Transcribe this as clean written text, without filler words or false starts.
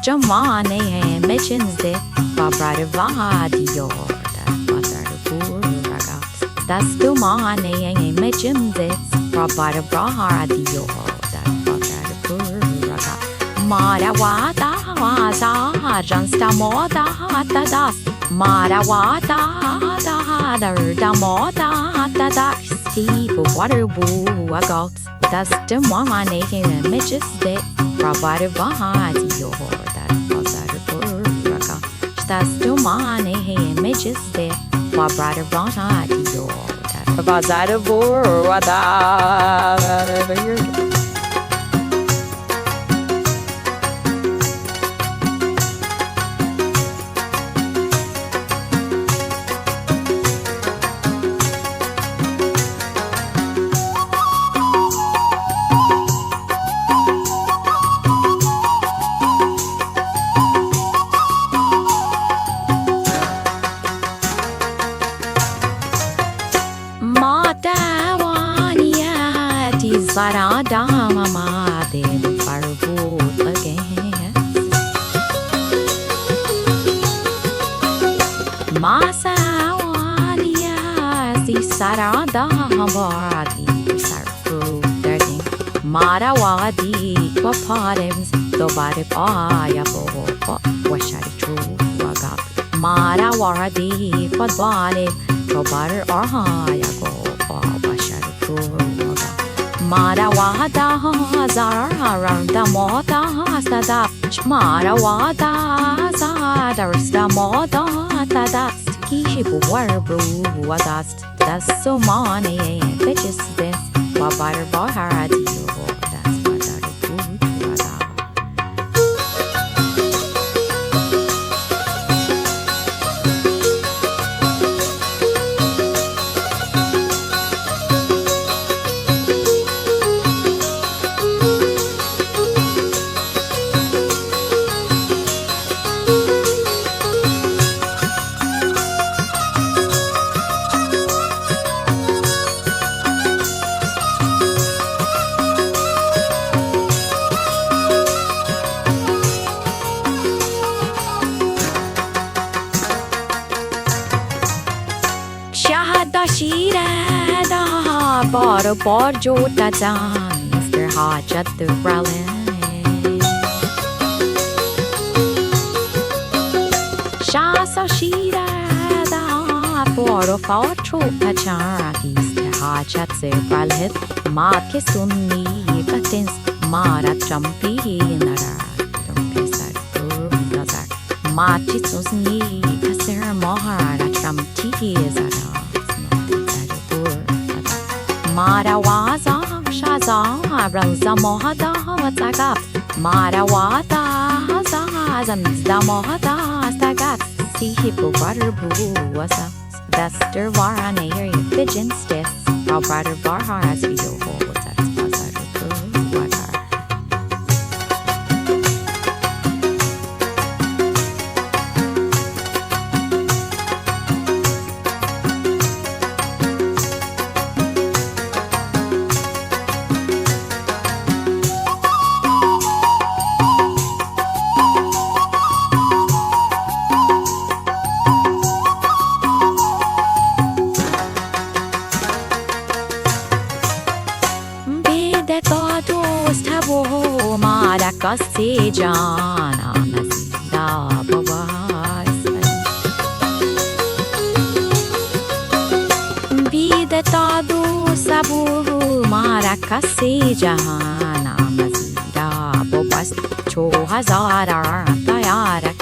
Damane mechenze babradivadiorda badarpuragat. Das dumane mechenze babradivadiorda badarpuragat. Marawada waza jansta moda das. Marawada da moda da Steve water woo agot. Das dumane mechenze babradivadiorda badarpuragat. Das dumane mechenze babradivadiorda badarpuragat. Sarada mama de farvoot again. Masawania si sarada hamadi sarvoot again. Marawadi waparems dobare paya po washari true wagap. Marawadi padwale dobare arhaya go washari true. Marawada zararda moda sada Marawada zadarsta moda tadast Kishibu warbu wadast Das so mane bitches this Wabar baharadio Das badarabu wada Shirada bar jota dan Mr. Hajat the Bralin Shasa Shirada bar jota chan Mr. Hajat the Bralin Maake sunni patins Mara champi nara Pesar Nazar Machi sunni kasir mahara chamti zara Marawaza shaza ranza mohada tagap Marawada zazam zamohada tagap Sihipu butter buwasa Duster warane area pigeon stiff Our brother barharas video what's that bazar buwata Kasi jana nasida babas Vida todo sabu mara kasi jana nasida babas Cho hazara tayara